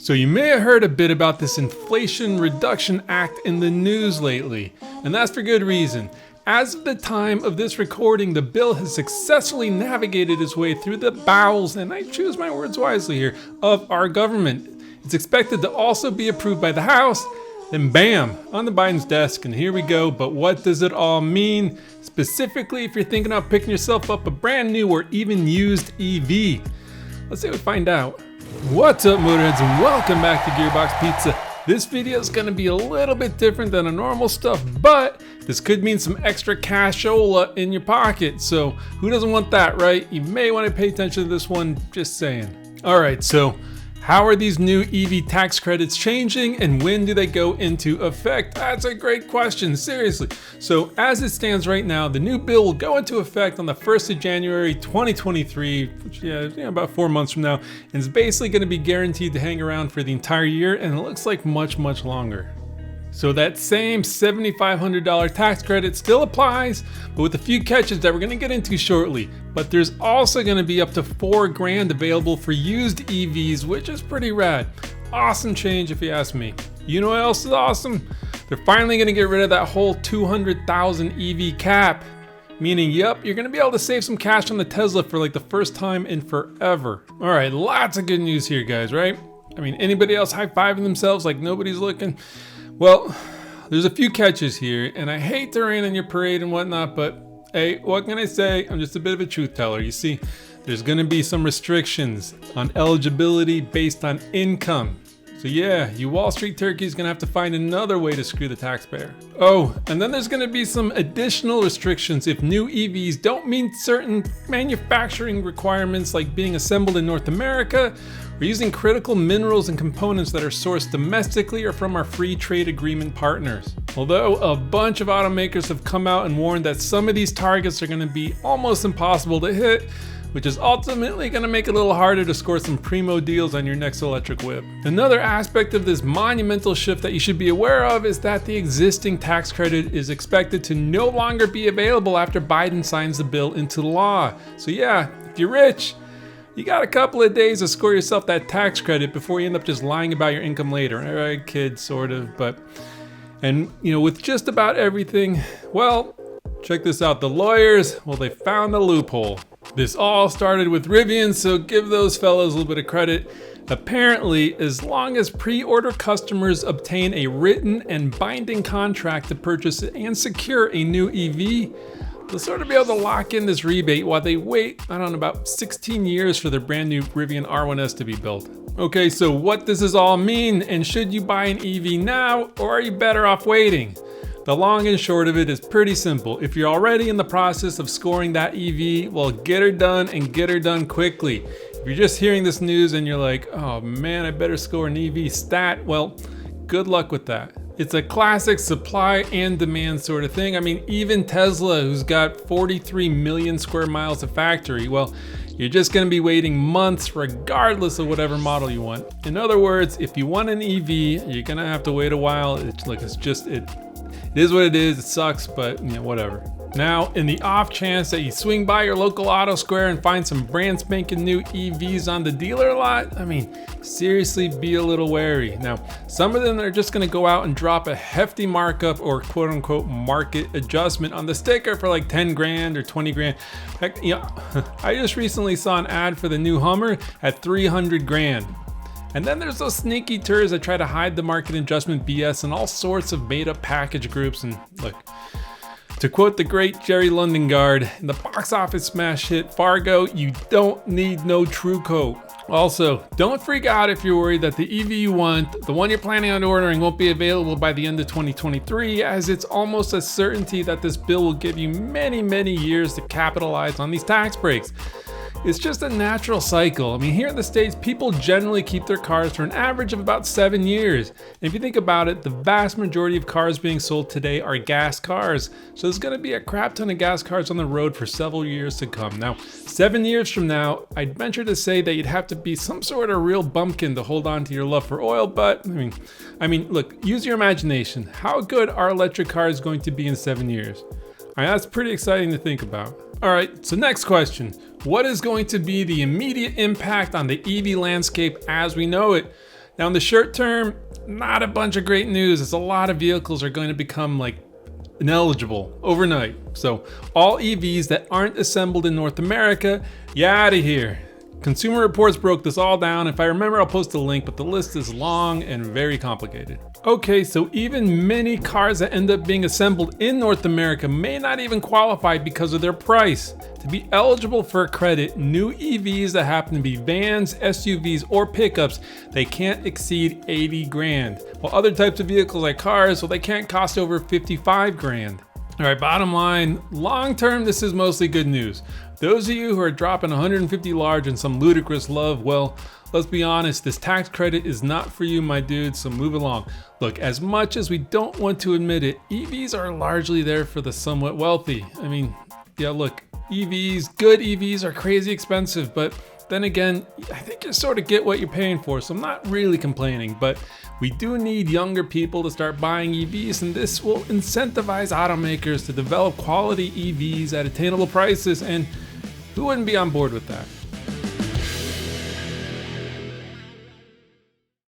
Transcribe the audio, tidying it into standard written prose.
So you may have heard a bit about this Inflation Reduction Act in the news lately, and that's for good reason. As of the time of this recording, the bill has successfully navigated its way through the bowels, and I choose my words wisely here, of our government. It's expected to also be approved by the House, then bam, on the Biden's desk, and here we go. But what does it all mean? Specifically, if you're thinking about picking yourself up a brand new or even used EV. Let's see what we find out. What's up, Motorheads, and welcome back to Gearbox Pizza. This video is going to be a little bit different than the normal stuff, but this could mean some extra cashola in your pocket. So who doesn't want that, right? You may want to pay attention to this one, just saying. All right, so how are these new EV tax credits changing and when do they go into effect? That's a great question, seriously. So as it stands right now, the new bill will go into effect on the 1st of January 2023, which about 4 months from now, and it's basically going to be guaranteed to hang around for the entire year, and it looks like much longer. So that same $7,500 tax credit still applies, but with a few catches that we're going to get into shortly. But there's also going to be up to $4,000 available for used EVs, which is pretty rad. Awesome change if you ask me. You know what else is awesome? They're finally going to get rid of that whole 200,000 EV cap. Meaning, yep, you're going to be able to save some cash on the Tesla for like the first time in forever. All right, lots of good news here, guys, right? I mean, anybody else high-fiving themselves like nobody's looking? Well, there's a few catches here, and I hate to rain on your parade and whatnot, but hey, what can I say? I'm just a bit of a truth teller. You see, there's going to be some restrictions on eligibility based on income. So yeah, you Wall Street turkeys going to have to find another way to screw the taxpayer. Oh, and then there's going to be some additional restrictions if new EVs don't meet certain manufacturing requirements like being assembled in North America, or using critical minerals and components that are sourced domestically or from our free trade agreement partners. Although a bunch of automakers have come out and warned that some of these targets are going to be almost impossible to hit, which is ultimately going to make it a little harder to score some primo deals on your next electric whip. Another aspect of this monumental shift that you should be aware of is that the existing tax credit is expected to no longer be available after Biden signs the bill into law. So yeah, if you're rich, you got a couple of days to score yourself that tax credit before you end up just lying about your income later. All right, kid, sort of, but, and with just about everything, well, check this out. The lawyers, well, they found the loophole. This all started with Rivian, so give those fellows a little bit of credit. Apparently, as long as pre-order customers obtain a written and binding contract to purchase and secure a new EV, they'll sort of be able to lock in this rebate while they wait, I don't know, about 16 years for their brand new Rivian R1S to be built. Okay, so what does this all mean? And should you buy an EV now, or are you better off waiting? The long and short of it is pretty simple. If you're already in the process of scoring that EV, well, get her done and get her done quickly. If you're just hearing this news and you're like, oh man, I better score an EV stat, well, good luck with that. It's a classic supply and demand sort of thing. I mean, even Tesla, who's got 43 million square miles of factory, well, you're just going to be waiting months regardless of whatever model you want. In other words, if you want an EV, you're going to have to wait a while. It is what it is. It sucks, but whatever. Now, in the off chance that you swing by your local auto square and find some brand spanking new EVs on the dealer lot, I mean, seriously, be a little wary. Now, some of them are just going to go out and drop a hefty markup or quote unquote market adjustment on the sticker for like 10 grand or 20 grand. Heck, I just recently saw an ad for the new Hummer at 300 grand. And then there's those sneaky turds that try to hide the market adjustment BS in all sorts of made up package groups. And look, to quote the great Jerry Londongard, in the box office smash hit Fargo, you don't need no true coat. Also, don't freak out if you're worried that the EV you want, the one you're planning on ordering, won't be available by the end of 2023, as it's almost a certainty that this bill will give you many years to capitalize on these tax breaks. It's just a natural cycle. I mean, here in the States, people generally keep their cars for an average of about 7 years. And if you think about it, the vast majority of cars being sold today are gas cars. So there's going to be a crap ton of gas cars on the road for several years to come. Now, 7 years from now, I'd venture to say that you'd have to be some sort of real bumpkin to hold on to your love for oil. But I mean, look, use your imagination. How good are electric cars going to be in 7 years? That's pretty exciting to think about. All right, so next question. What is going to be the immediate impact on the EV landscape as we know it? Now in the short term, not a bunch of great news, as a lot of vehicles are going to become ineligible overnight. So all EVs that aren't assembled in North America, you're out of here. Consumer Reports broke this all down. If I remember, I'll post a link, but the list is long and very complicated. Okay, so even many cars that end up being assembled in North America may not even qualify because of their price. To be eligible for a credit, new EVs that happen to be vans, SUVs, or pickups, they can't exceed 80 grand. While other types of vehicles like cars, well, they can't cost over 55 grand. All right, bottom line, long term, this is mostly good news. Those of you who are dropping 150 large and some ludicrous love, well, let's be honest, this tax credit is not for you, my dude, so move along. Look, as much as we don't want to admit it, EVs are largely there for the somewhat wealthy. I mean, yeah, look, EVs, good EVs are crazy expensive, but then again, I think you sort of get what you're paying for, so I'm not really complaining, but we do need younger people to start buying EVs, and this will incentivize automakers to develop quality EVs at attainable prices, and who wouldn't be on board with that?